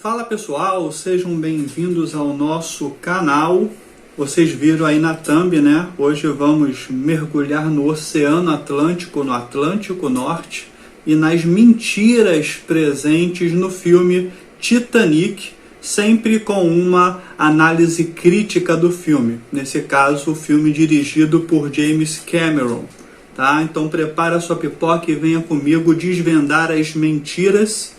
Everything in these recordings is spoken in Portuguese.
Fala pessoal, sejam bem-vindos ao nosso canal. Vocês viram aí na thumb, né? Hoje vamos mergulhar no Oceano Atlântico, no Atlântico Norte, e nas mentiras presentes no filme Titanic, sempre com uma análise crítica do filme. Nesse caso, o filme dirigido por James Cameron. Tá? Então prepara sua pipoca e venha comigo desvendar as mentiras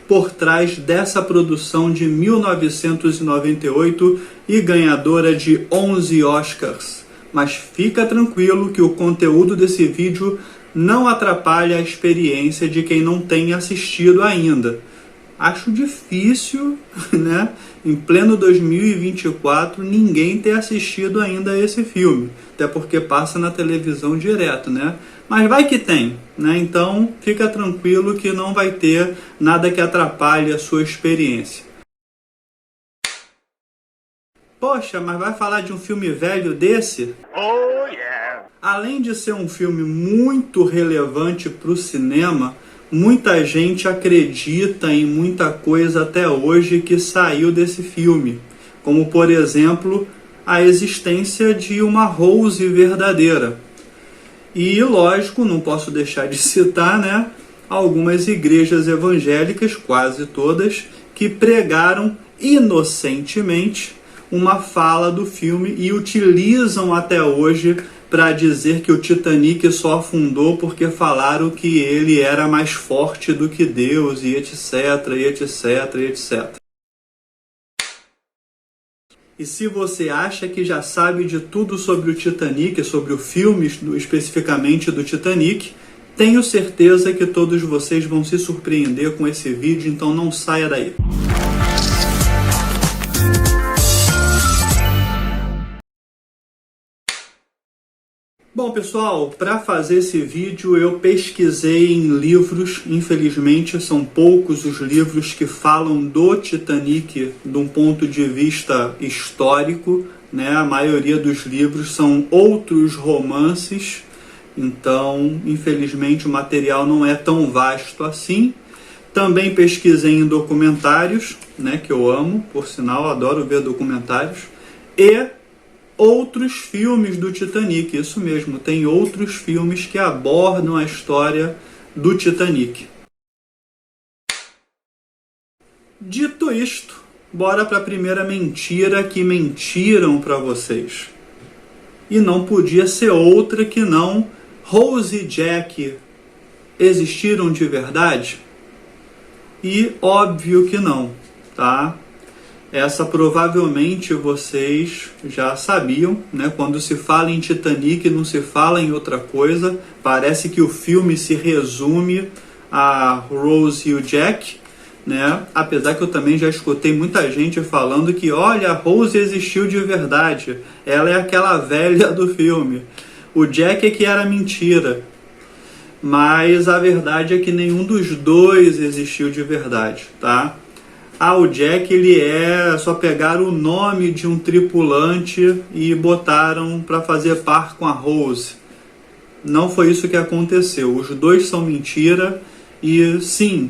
por trás dessa produção de 1998 e ganhadora de 11 Oscars. Mas fica tranquilo que o conteúdo desse vídeo não atrapalha a experiência de quem não tem assistido ainda. Acho difícil, né, em pleno 2024, ninguém ter assistido ainda esse filme. Até porque passa na televisão direto, né? Mas vai que tem, né? Então fica tranquilo que não vai ter nada que atrapalhe a sua experiência. Poxa, mas vai falar de um filme velho desse? Oh, yeah! Além de ser um filme muito relevante para o cinema, muita gente acredita em muita coisa até hoje que saiu desse filme. Como, por exemplo, a existência de uma Rose verdadeira. E, lógico, não posso deixar de citar, né, algumas igrejas evangélicas, quase todas, que pregaram inocentemente uma fala do filme e utilizam até hoje para dizer que o Titanic só afundou porque falaram que ele era mais forte do que Deus, e etc, e etc, e etc. E se você acha que já sabe de tudo sobre o Titanic, sobre o filme especificamente do Titanic, tenho certeza que todos vocês vão se surpreender com esse vídeo, então não saia daí. Bom pessoal, para fazer esse vídeo eu pesquisei em livros. Infelizmente são poucos os livros que falam do Titanic de um ponto de vista histórico, né? A maioria dos livros são outros romances, então infelizmente o material não é tão vasto assim. Também pesquisei em documentários, né, que eu amo, por sinal, adoro ver documentários, e outros filmes do Titanic. Isso mesmo, tem outros filmes que abordam a história do Titanic. Dito isto, bora para a primeira mentira que mentiram para vocês. E não podia ser outra que não Rose e Jack existiram de verdade? E óbvio que não, tá? Essa provavelmente vocês já sabiam, né? Quando se fala em Titanic não se fala em outra coisa. Parece que o filme se resume a Rose e o Jack, né? Apesar que eu também já escutei muita gente falando que, olha, a Rose existiu de verdade. Ela é aquela velha do filme. O Jack é que era mentira. Mas a verdade é que nenhum dos dois existiu de verdade, tá? O Jack, ele só pegaram o nome de um tripulante e botaram para fazer par com a Rose. Não foi isso que aconteceu. Os dois são mentira e, sim,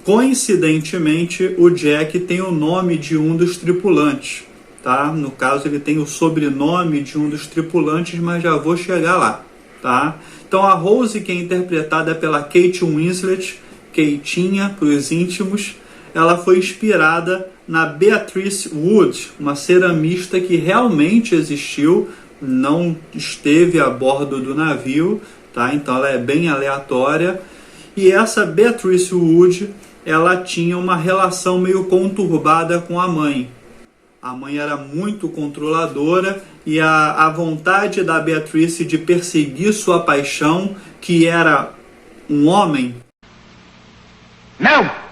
coincidentemente, o Jack tem o nome de um dos tripulantes, tá? No caso, ele tem o sobrenome de um dos tripulantes, mas já vou chegar lá, tá? Então, a Rose, que é interpretada pela Kate Winslet, Keitinha para os íntimos, ela foi inspirada na Beatrice Wood, uma ceramista que realmente existiu, não esteve a bordo do navio, tá? Então ela é bem aleatória. E essa Beatrice Wood, ela tinha uma relação meio conturbada com a mãe. A mãe era muito controladora e a vontade da Beatrice de perseguir sua paixão, que era um homem... Não!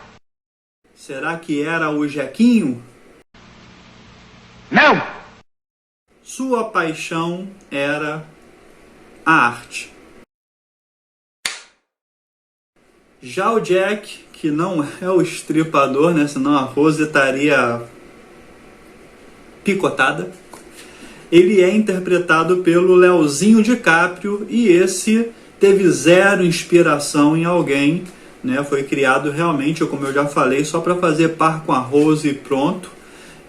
Será que era o Jequinho? Não! Sua paixão era a arte. Já o Jack, que não é o estripador, né? Senão a Rose estaria picotada. Ele é interpretado pelo Leozinho DiCaprio e esse teve zero inspiração em alguém, né? Foi criado realmente, como eu já falei, só para fazer par com a Rose e pronto.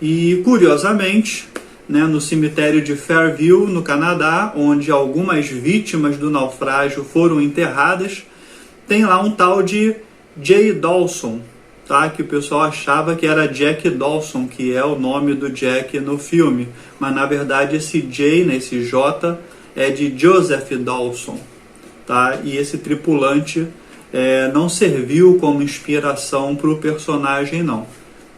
E curiosamente, né, no cemitério de Fairview, no Canadá, onde algumas vítimas do naufrágio foram enterradas, tem lá um tal de Jay Dawson, tá? Que o pessoal achava que era Jack Dawson, que é o nome do Jack no filme, mas na verdade esse J, né, esse J, é de Joseph Dawson, tá? E esse tripulante não serviu como inspiração para o personagem, não.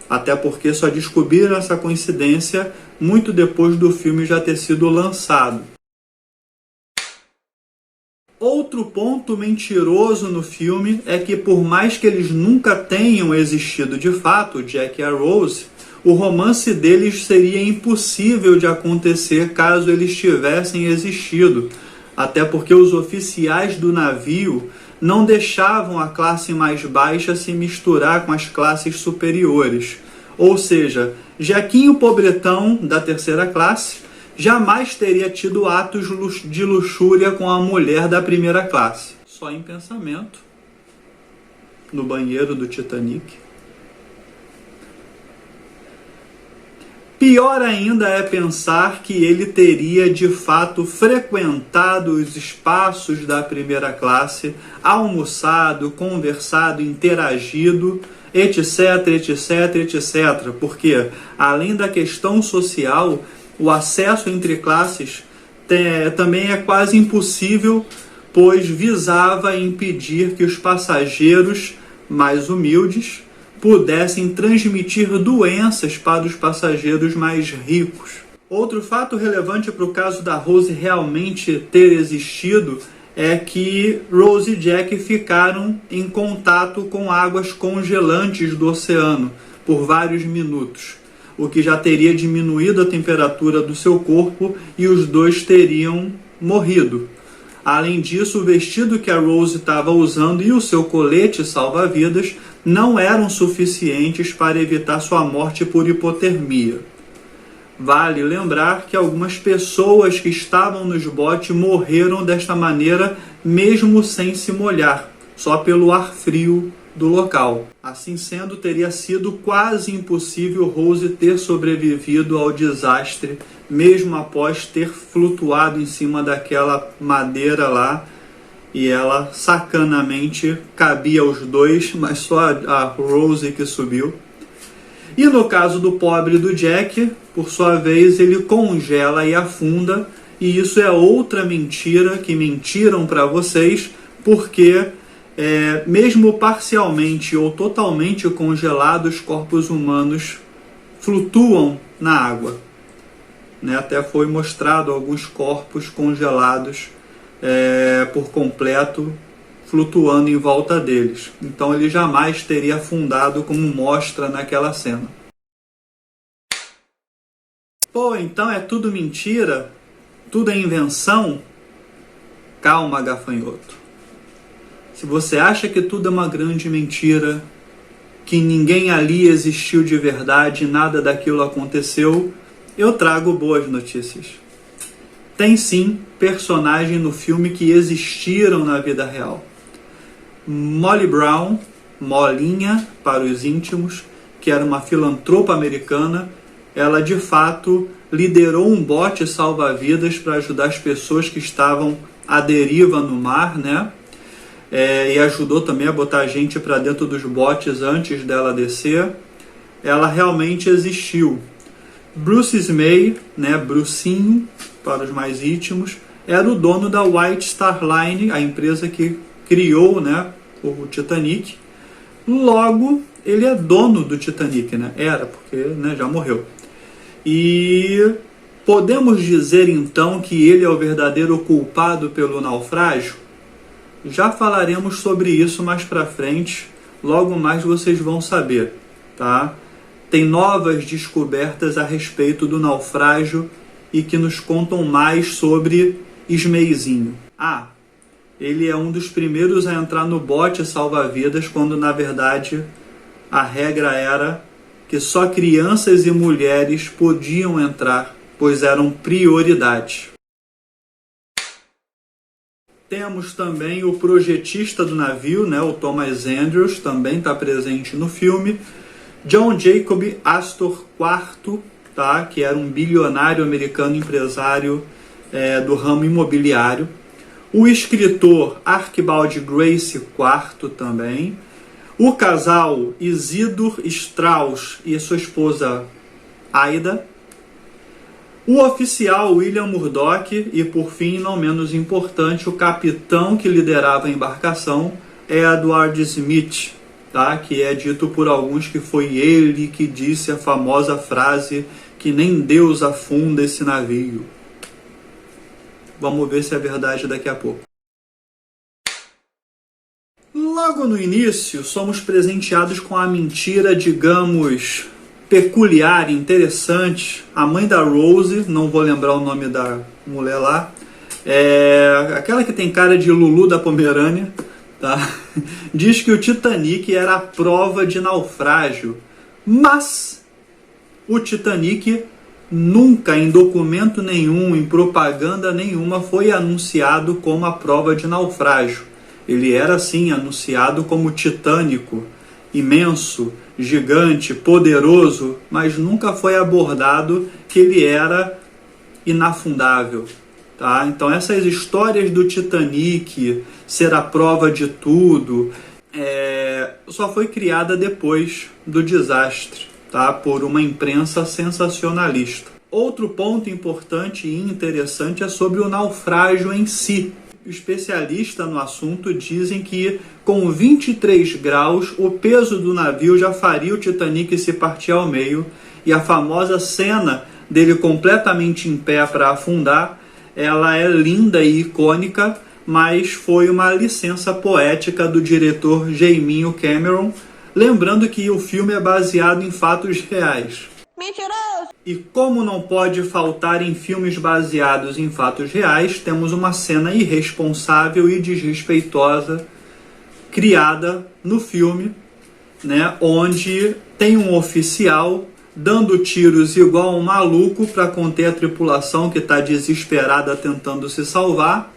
Até porque só descobriram essa coincidência muito depois do filme já ter sido lançado. Outro ponto mentiroso no filme é que, por mais que eles nunca tenham existido de fato, Jack e a Rose, o romance deles seria impossível de acontecer caso eles tivessem existido, até porque os oficiais do navio não deixavam a classe mais baixa se misturar com as classes superiores. Ou seja, Jaquinho Pobretão, da terceira classe, jamais teria tido atos de luxúria com a mulher da primeira classe. Só em pensamento, no banheiro do Titanic. Pior ainda é pensar que ele teria de fato frequentado os espaços da primeira classe, almoçado, conversado, interagido, etc, etc, etc. Porque, além da questão social, o acesso entre classes também é quase impossível, pois visava impedir que os passageiros mais humildes pudessem transmitir doenças para os passageiros mais ricos. Outro fato relevante para o caso da Rose realmente ter existido é que Rose e Jack ficaram em contato com águas congelantes do oceano por vários minutos, o que já teria diminuído a temperatura do seu corpo e os dois teriam morrido. Além disso, o vestido que a Rose estava usando e o seu colete salva-vidas não eram suficientes para evitar sua morte por hipotermia. Vale lembrar que algumas pessoas que estavam nos botes morreram desta maneira mesmo sem se molhar, só pelo ar frio do local. Assim sendo, teria sido quase impossível Rose ter sobrevivido ao desastre, mesmo após ter flutuado em cima daquela madeira lá, e ela sacanamente cabia aos dois, mas só a Rose que subiu. E no caso do pobre do Jack, por sua vez, ele congela e afunda, e isso é outra mentira que mentiram para vocês, porque mesmo parcialmente ou totalmente congelados, corpos humanos flutuam na água. Né? Até foi mostrado alguns corpos congelados por completo, flutuando em volta deles. Então ele jamais teria afundado como mostra naquela cena. Pô, então é tudo mentira? Tudo é invenção? Calma, gafanhoto. Se você acha que tudo é uma grande mentira, que ninguém ali existiu de verdade, nada daquilo aconteceu, eu trago boas notícias. Tem sim personagens no filme que existiram na vida real. Molly Brown, Molinha para os íntimos, que era uma filantropa americana, ela de fato liderou um bote salva-vidas para ajudar as pessoas que estavam à deriva no mar, né? E ajudou também a botar a gente para dentro dos botes antes dela descer. Ela realmente existiu. Bruce Ismay, né, Brucinho para os mais íntimos, era o dono da White Star Line, a empresa que criou, né, o Titanic. Logo, ele é dono do Titanic, né? Era, porque, né, já morreu. E podemos dizer então que ele é o verdadeiro culpado pelo naufrágio? Já falaremos sobre isso mais pra frente, logo mais vocês vão saber, tá? Tem novas descobertas a respeito do naufrágio e que nos contam mais sobre Ismayzinho. Ele é um dos primeiros a entrar no bote salva-vidas, quando na verdade a regra era que só crianças e mulheres podiam entrar, pois eram prioridade. Temos também o projetista do navio, né, o Thomas Andrews, também está presente no filme. John Jacob Astor IV, tá, que era um bilionário americano empresário do ramo imobiliário. O escritor Archibald Gracie IV também. O casal Isidor Strauss e sua esposa Aida. O oficial William Murdoch e, por fim, não menos importante, o capitão que liderava a embarcação, Edward Smith, tá? Que é dito por alguns que foi ele que disse a famosa frase que nem Deus afunda esse navio. Vamos ver se é verdade daqui a pouco. Logo no início, somos presenteados com a mentira, digamos, peculiar, interessante. A mãe da Rose, não vou lembrar o nome da mulher lá, aquela que tem cara de Lulu da Pomerânia, tá? Diz que o Titanic era a prova de naufrágio, mas o Titanic nunca, em documento nenhum, em propaganda nenhuma, foi anunciado como a prova de naufrágio. Ele era sim anunciado como titânico, imenso, gigante, poderoso, mas nunca foi abordado que ele era inafundável, tá? Então essas histórias do Titanic ser a prova de tudo só foi criada depois do desastre, tá? Por uma imprensa sensacionalista. Outro ponto importante e interessante é sobre o naufrágio em si. Especialistas no assunto dizem que com 23 graus o peso do navio já faria o Titanic se partir ao meio, e a famosa cena dele completamente em pé para afundar, ela é linda e icônica, mas foi uma licença poética do diretor James Cameron, lembrando que o filme é baseado em fatos reais. Mentiroso! E como não pode faltar em filmes baseados em fatos reais, temos uma cena irresponsável e desrespeitosa criada no filme, né, onde tem um oficial dando tiros igual um maluco para conter a tripulação que está desesperada tentando se salvar.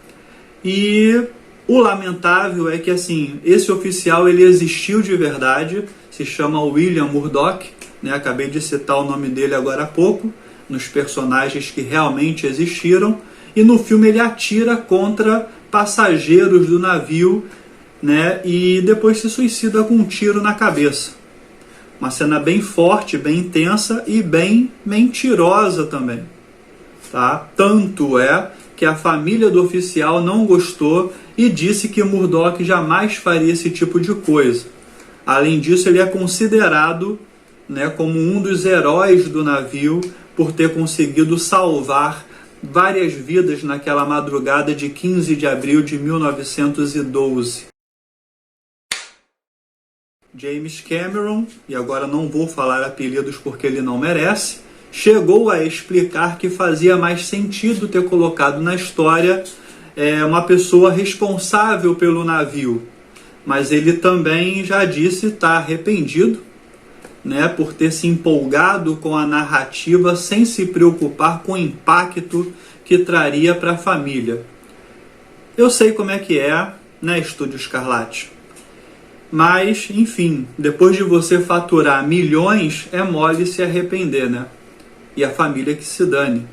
E o lamentável é que assim, esse oficial ele existiu de verdade, se chama William Murdoch, né? Acabei de citar o nome dele agora há pouco, nos personagens que realmente existiram, e no filme ele atira contra passageiros do navio, né? E depois se suicida com um tiro na cabeça. Uma cena bem forte, bem intensa e bem mentirosa também, tá? Tanto é que a família do oficial não gostou e disse que Murdoch jamais faria esse tipo de coisa. Além disso, ele é considerado, né, como um dos heróis do navio por ter conseguido salvar várias vidas naquela madrugada de 15 de abril de 1912. James Cameron, e agora não vou falar apelidos porque ele não merece, chegou a explicar que fazia mais sentido ter colocado na história uma pessoa responsável pelo navio. Mas ele também já disse estar arrependido, né, por ter se empolgado com a narrativa sem se preocupar com o impacto que traria para a família. Eu sei como é que é, né, Estúdio Scarlatti? Mas, enfim, depois de você faturar milhões, é mole se arrepender, né? E a família que se dane.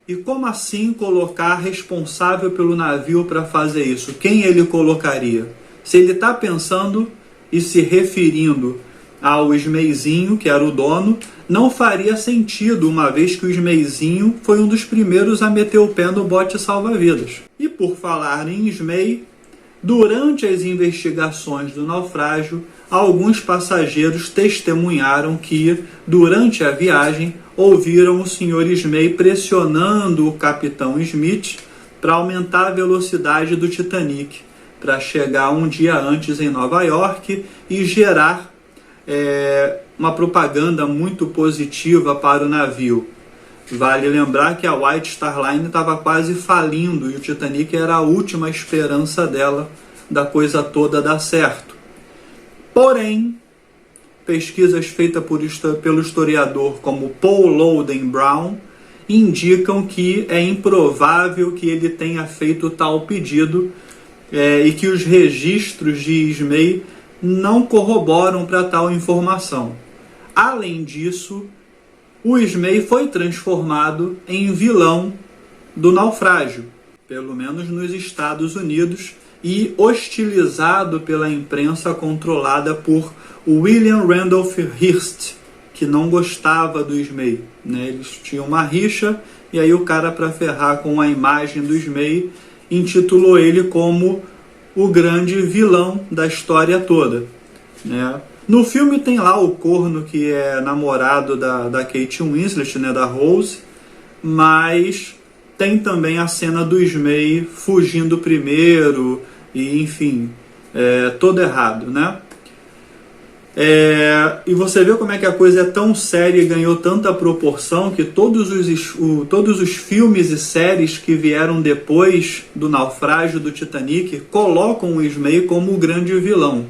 E como assim colocar responsável pelo navio para fazer isso? Quem ele colocaria? Se ele está pensando e se referindo ao Smayzinho, que era o dono, não faria sentido, uma vez que o Smayzinho foi um dos primeiros a meter o pé no bote salva-vidas. E por falar em Smay, durante as investigações do naufrágio, alguns passageiros testemunharam que, durante a viagem, ouviram o Sr. Smay pressionando o capitão Smith para aumentar a velocidade do Titanic, para chegar um dia antes em Nova York e gerar uma propaganda muito positiva para o navio. Vale lembrar que a White Star Line estava quase falindo e o Titanic era a última esperança dela da coisa toda dar certo. Porém, pesquisas feitas pelo historiador como Paul Loden Brown indicam que é improvável que ele tenha feito tal pedido e que os registros de Ismay não corroboram para tal informação. Além disso, o Ismay foi transformado em vilão do naufrágio, pelo menos nos Estados Unidos, e hostilizado pela imprensa controlada por William Randolph Hearst, que não gostava do Ismay, né? Eles tinham uma rixa, e aí o cara, para ferrar com a imagem do Ismay, intitulou ele como o grande vilão da história toda, né? No filme tem lá o corno que é namorado da Kate Winslet, né, da Rose, mas tem também a cena do Ismay fugindo primeiro, e enfim, todo errado, né? E você vê como é que a coisa é tão séria e ganhou tanta proporção que todos os filmes e séries que vieram depois do naufrágio do Titanic colocam o Ismay como o grande vilão.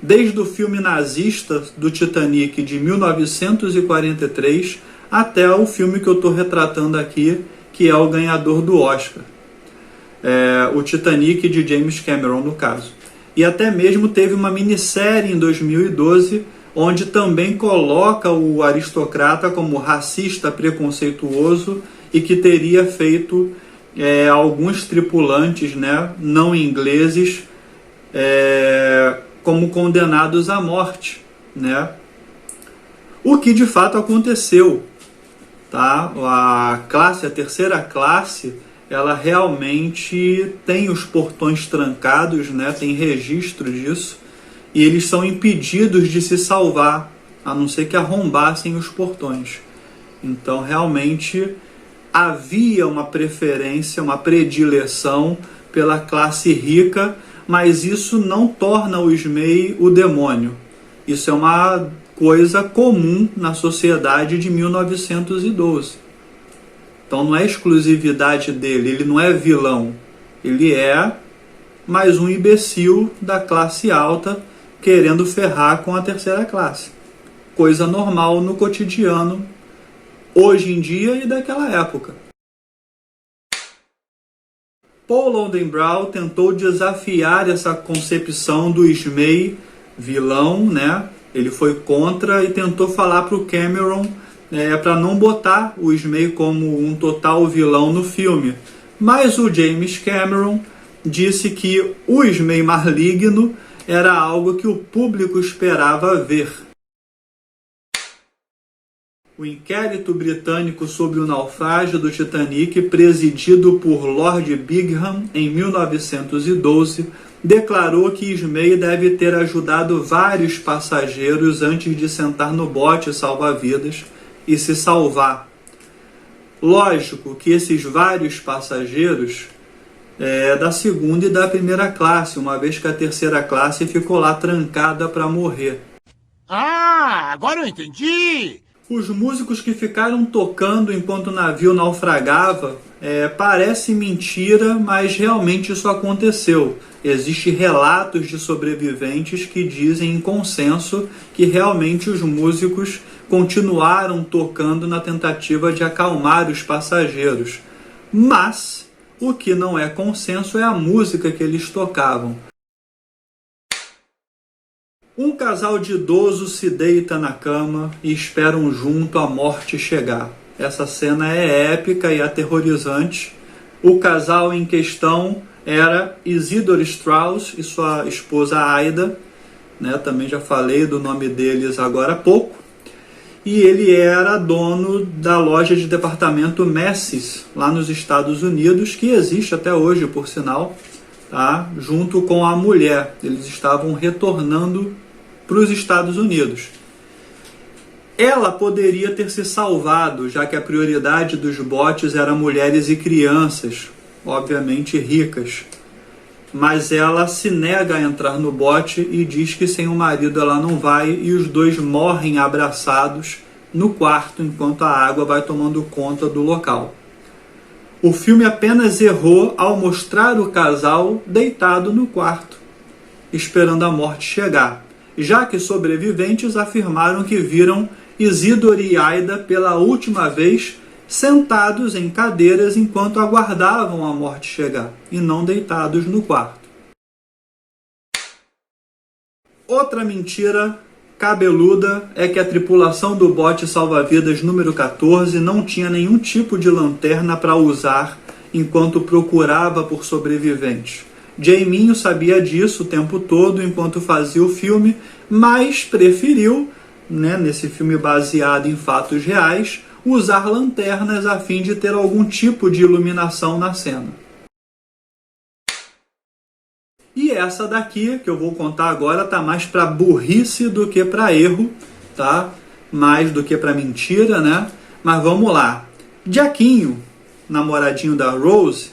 Desde o filme nazista do Titanic de 1943 até o filme que eu estou retratando aqui, que é o ganhador do Oscar. O Titanic de James Cameron, no caso. E até mesmo teve uma minissérie em 2012, onde também coloca o aristocrata como racista preconceituoso e que teria feito alguns tripulantes, né, não ingleses, como condenados à morte, né? O que de fato aconteceu, tá? A terceira classe, ela realmente tem os portões trancados, né? Tem registro disso, e eles são impedidos de se salvar, a não ser que arrombassem os portões. Então realmente havia uma preferência, uma predileção pela classe rica, mas isso não torna o Ismay o demônio. Isso é uma coisa comum na sociedade de 1912. Então não é exclusividade dele, ele não é vilão. Ele é mais um imbecil da classe alta querendo ferrar com a terceira classe. Coisa normal no cotidiano, hoje em dia e daquela época. Paul Lodenbrough tentou desafiar essa concepção do Ismay vilão, né? Ele foi contra e tentou falar para o Cameron para não botar o Ismay como um total vilão no filme. Mas o James Cameron disse que o Ismay maligno era algo que o público esperava ver. O inquérito britânico sobre o naufrágio do Titanic, presidido por Lord Bigham em 1912, declarou que Ismay deve ter ajudado vários passageiros antes de sentar no bote salva-vidas e se salvar. Lógico que esses vários passageiros da segunda e da primeira classe, uma vez que a terceira classe ficou lá trancada para morrer. Ah, agora eu entendi! Os músicos que ficaram tocando enquanto o navio naufragava, parece mentira, mas realmente isso aconteceu. Existem relatos de sobreviventes que dizem em consenso que realmente os músicos continuaram tocando na tentativa de acalmar os passageiros. Mas o que não é consenso é a música que eles tocavam. Um casal de idosos se deita na cama e esperam junto a morte chegar. Essa cena é épica e aterrorizante. O casal em questão era Isidor Strauss e sua esposa Aida, né? Também já falei do nome deles agora há pouco. E ele era dono da loja de departamento Macy's, lá nos Estados Unidos, que existe até hoje, por sinal, tá? Junto com a mulher. Eles estavam retornando para os Estados Unidos. Ela poderia ter se salvado, já que a prioridade dos botes era mulheres e crianças, obviamente ricas. Mas ela se nega a entrar no bote e diz que sem o marido ela não vai, e os dois morrem abraçados no quarto enquanto a água vai tomando conta do local. O filme apenas errou ao mostrar o casal deitado no quarto, esperando a morte chegar, já que sobreviventes afirmaram que viram Isidor e Aida pela última vez sentados em cadeiras enquanto aguardavam a morte chegar, e não deitados no quarto. Outra mentira cabeluda é que a tripulação do bote salva-vidas número 14 não tinha nenhum tipo de lanterna para usar enquanto procurava por sobreviventes. Jaiminho sabia disso o tempo todo enquanto fazia o filme, mas preferiu, nesse filme baseado em fatos reais, usar lanternas a fim de ter algum tipo de iluminação na cena. E essa daqui, que eu vou contar agora, tá mais para burrice do que para erro, tá? Mais do que para mentira, né? Mas vamos lá. Jackinho, namoradinho da Rose,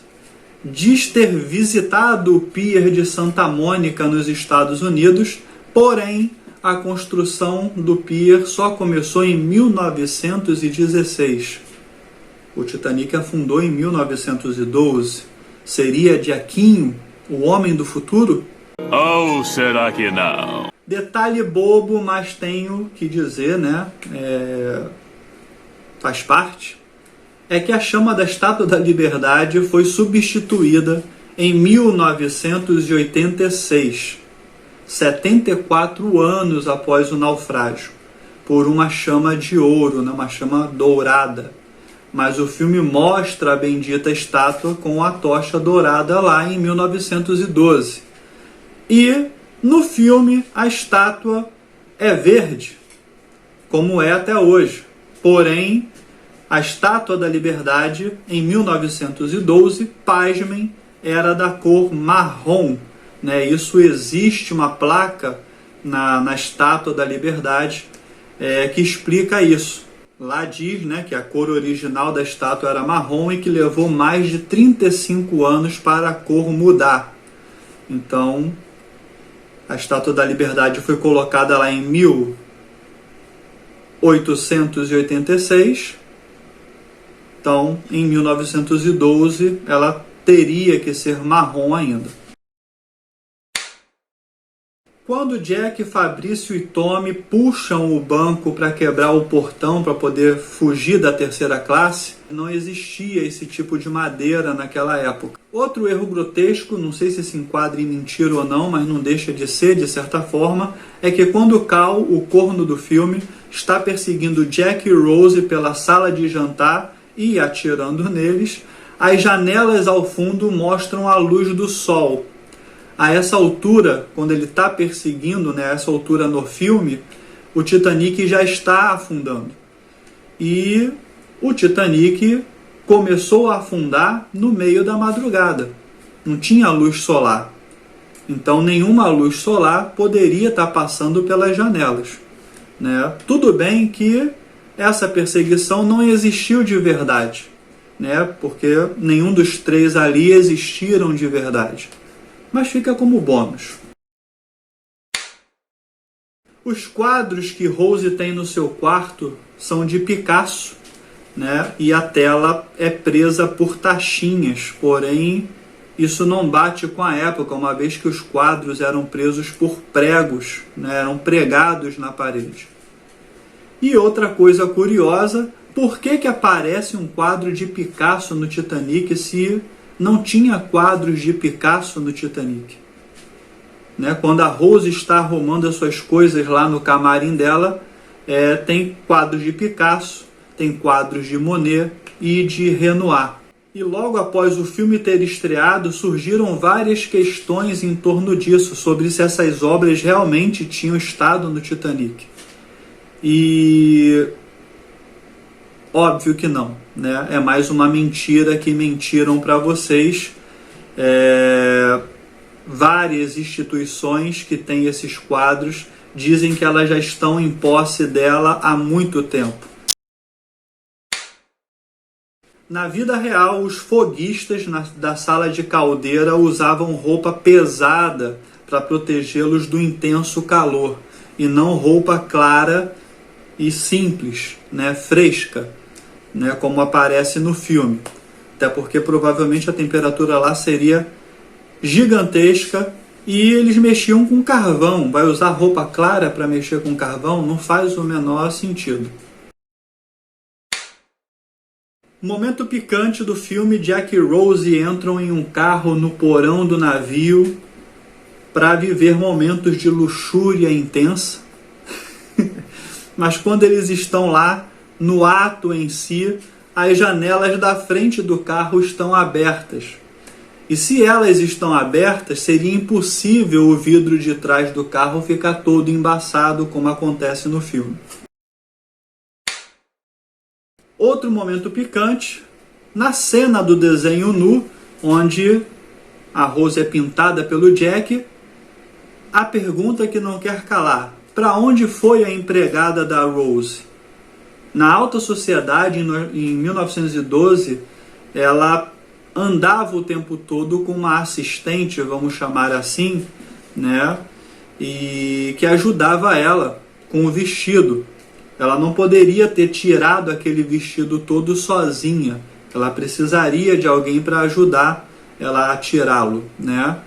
diz ter visitado o pier de Santa Mônica nos Estados Unidos, porém a construção do pier só começou em 1916. O Titanic afundou em 1912. Seria Jackinho o homem do futuro? Ou será que não? Detalhe bobo, mas tenho que dizer, né? Faz parte. É que a chama da Estátua da Liberdade foi substituída em 1986, 74 anos após o naufrágio, por uma chama de ouro, uma chama dourada. Mas o filme mostra a bendita estátua com a tocha dourada lá em 1912. E no filme a estátua é verde, como é até hoje. Porém, a Estátua da Liberdade, em 1912, pasmem, era da cor marrom. Isso existe uma placa na Estátua da Liberdade que explica isso. Lá diz que a cor original da estátua era marrom e que levou mais de 35 anos para a cor mudar. Então, a Estátua da Liberdade foi colocada lá em 1886. Então, em 1912, ela teria que ser marrom ainda. Quando Jack, Fabrício e Tommy puxam o banco para quebrar o portão para poder fugir da terceira classe, não existia esse tipo de madeira naquela época. Outro erro grotesco, não sei se se enquadra em mentira ou não, mas não deixa de ser, de certa forma, é que quando Cal, o corno do filme, está perseguindo Jack e Rose pela sala de jantar e atirando neles, as janelas ao fundo mostram a luz do sol. A essa altura, quando ele está perseguindo, a essa altura no filme, o Titanic já está afundando. E o Titanic começou a afundar no meio da madrugada. Não tinha luz solar. Então nenhuma luz solar poderia estar passando pelas janelas. Tudo bem que essa perseguição não existiu de verdade, porque nenhum dos três ali existiram de verdade. Mas fica como bônus. Os quadros que Rose tem no seu quarto são de Picasso, e a tela é presa por tachinhas, porém isso não bate com a época, uma vez que os quadros eram presos por pregos, eram pregados na parede. E outra coisa curiosa, por que aparece um quadro de Picasso no Titanic se não tinha quadros de Picasso no Titanic? Quando a Rose está arrumando as suas coisas lá no camarim dela, tem quadros de Picasso, tem quadros de Monet e de Renoir. E logo após o filme ter estreado, surgiram várias questões em torno disso, sobre se essas obras realmente tinham estado no Titanic. E óbvio que não, é mais uma mentira que mentiram para vocês. Várias instituições que têm esses quadros dizem que elas já estão em posse dela há muito tempo. Na vida real, os foguistas da sala de caldeira usavam roupa pesada para protegê-los do intenso calor, e não roupa clara e simples, fresca, como aparece no filme. Até porque provavelmente a temperatura lá seria gigantesca e eles mexiam com carvão. Vai usar roupa clara para mexer com carvão? Não faz o menor sentido. Momento picante do filme: Jack e Rose entram em um carro no porão do navio para viver momentos de luxúria intensa. Mas quando eles estão lá, no ato em si, as janelas da frente do carro estão abertas. E se elas estão abertas, seria impossível o vidro de trás do carro ficar todo embaçado, como acontece no filme. Outro momento picante: na cena do desenho nu, onde a Rose é pintada pelo Jack, a pergunta que não quer calar: para onde foi a empregada da Rose? Na alta sociedade, em 1912, ela andava o tempo todo com uma assistente, vamos chamar assim, né? E que ajudava ela com o vestido. Ela não poderia ter tirado aquele vestido todo sozinha. Ela precisaria de alguém para ajudar ela a tirá-lo, né?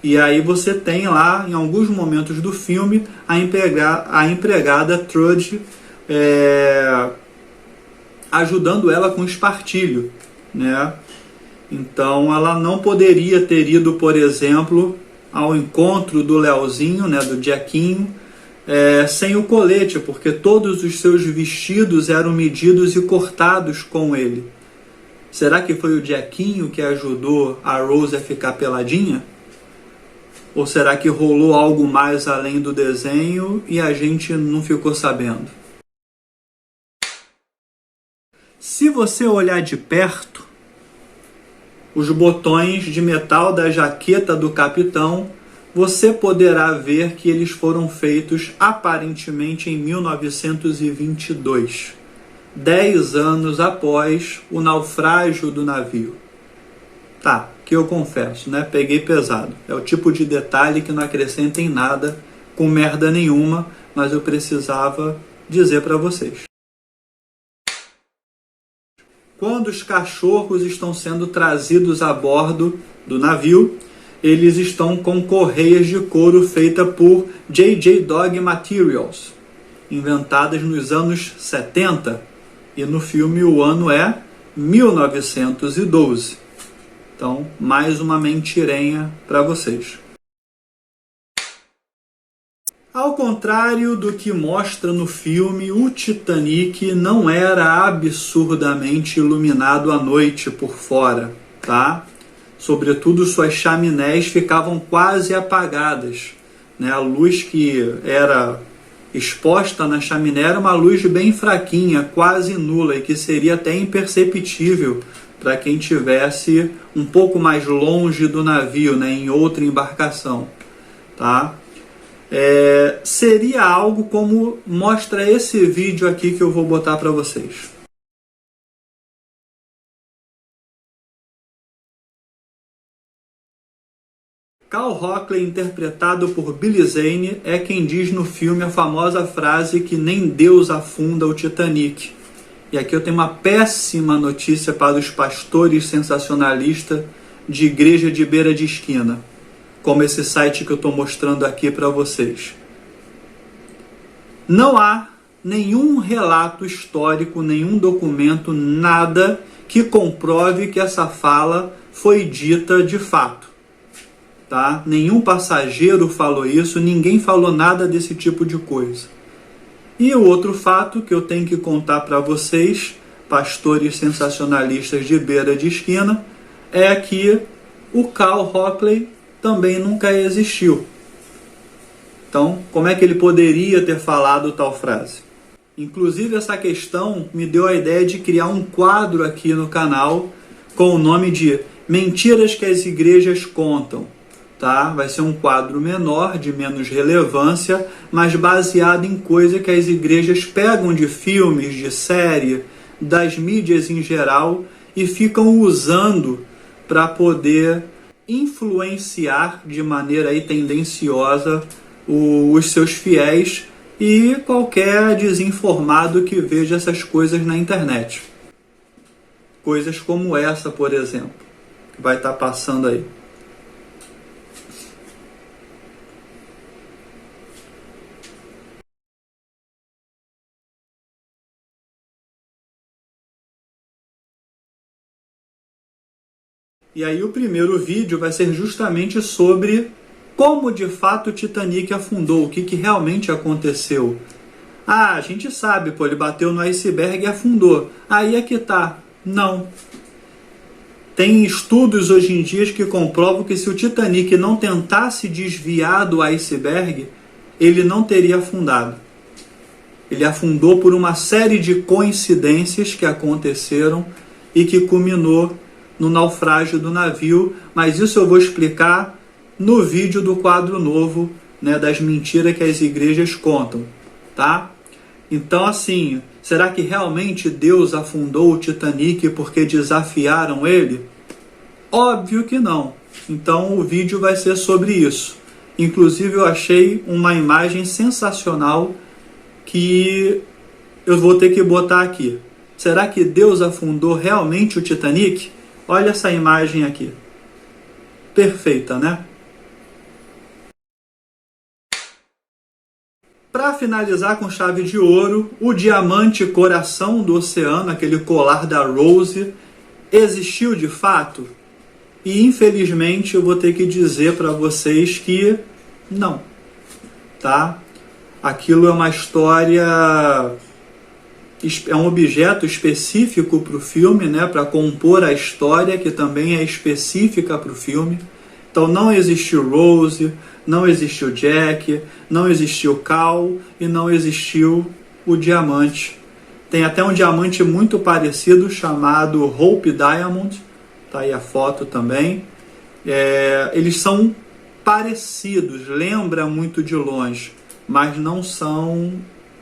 E aí você tem lá, em alguns momentos do filme, a empregada Trude ajudando ela com espartilho, né? Então ela não poderia ter ido, por exemplo, ao encontro do Leozinho, né, do Jackinho, sem o colete, porque todos os seus vestidos eram medidos e cortados com ele. Será que foi o Jackinho que ajudou a Rose a ficar peladinha? Ou será que rolou algo mais além do desenho e a gente não ficou sabendo? Se você olhar de perto, os botões de metal da jaqueta do capitão, você poderá ver que eles foram feitos aparentemente em 1922, 10 anos após o naufrágio do navio. Tá, que eu confesso, né? Peguei pesado. É o tipo de detalhe que não acrescenta em nada, com merda nenhuma, mas eu precisava dizer para vocês. Quando os cachorros estão sendo trazidos a bordo do navio, eles estão com correias de couro feitas por J.J. Dog Materials, inventadas nos anos 70, e no filme o ano é 1912. Então, mais uma mentirinha para vocês. Ao contrário do que mostra no filme, o Titanic não era absurdamente iluminado à noite por fora, tá? Sobretudo suas chaminés ficavam quase apagadas, né? A luz que era exposta na chaminé era uma luz bem fraquinha, quase nula, e que seria até imperceptível para quem estivesse um pouco mais longe do navio, né? Em outra embarcação, tá? Seria algo como mostra esse vídeo aqui que eu vou botar para vocês. Cal Hockley, interpretado por Billy Zane, é quem diz no filme a famosa frase que nem Deus afunda o Titanic. E aqui eu tenho uma péssima notícia para os pastores sensacionalistas de igreja de beira de esquina, como esse site que eu estou mostrando aqui para vocês. Não há nenhum relato histórico, nenhum documento, nada que comprove que essa fala foi dita de fato. Tá? Nenhum passageiro falou isso, ninguém falou nada desse tipo de coisa. E o outro fato que eu tenho que contar para vocês, pastores sensacionalistas de beira de esquina, é que o Cal Hockley também nunca existiu. Então, como é que ele poderia ter falado tal frase? Inclusive, essa questão me deu a ideia de criar um quadro aqui no canal com o nome de Mentiras que as Igrejas Contam. Tá? Vai ser um quadro menor, de menos relevância, mas baseado em coisa que as igrejas pegam de filmes, de série, das mídias em geral e ficam usando para poder influenciar de maneira aí tendenciosa os seus fiéis e qualquer desinformado que veja essas coisas na internet. Coisas como essa, por exemplo, que vai estar passando aí. E aí o primeiro vídeo vai ser justamente sobre como de fato o Titanic afundou, o que realmente aconteceu. Ah, a gente sabe, pô, ele bateu no iceberg e afundou. Aí é que tá. Não. Tem estudos hoje em dia que comprovam que se o Titanic não tentasse desviar do iceberg, ele não teria afundado. Ele afundou por uma série de coincidências que aconteceram e que culminou no naufrágio do navio, mas isso eu vou explicar no vídeo do quadro novo, né, das mentiras que as igrejas contam, tá? Então, assim, será que realmente Deus afundou o Titanic porque desafiaram ele? Óbvio que não. Então o vídeo vai ser sobre isso. Inclusive eu achei uma imagem sensacional que eu vou ter que botar aqui. Será que Deus afundou realmente o Titanic? Olha essa imagem aqui. Perfeita, né? Para finalizar com chave de ouro, o diamante coração do oceano, aquele colar da Rose, existiu de fato? E infelizmente eu vou ter que dizer para vocês que não, tá? Aquilo é uma história, é um objeto específico para o filme, né? Para compor a história, que também é específica para o filme. Então não existiu Rose, não existiu Jack, não existiu Cal e não existiu o diamante. Tem até um diamante muito parecido chamado Hope Diamond, tá aí a foto também. Eles são parecidos, lembra muito de longe, mas não são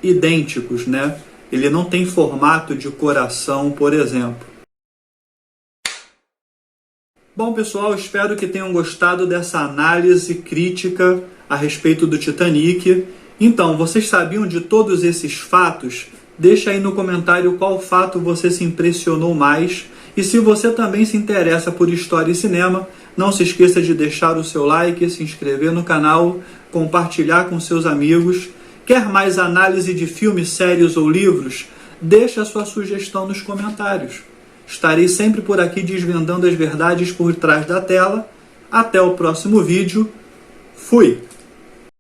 idênticos, né? Ele não tem formato de coração, por exemplo. Bom, pessoal, espero que tenham gostado dessa análise crítica a respeito do Titanic. Então, vocês sabiam de todos esses fatos? Deixa aí no comentário qual fato você se impressionou mais. E se você também se interessa por história e cinema, não se esqueça de deixar o seu like, se inscrever no canal, compartilhar com seus amigos. Quer mais análise de filmes, séries ou livros? Deixa a sua sugestão nos comentários. Estarei sempre por aqui desvendando as verdades por trás da tela. Até o próximo vídeo. Fui!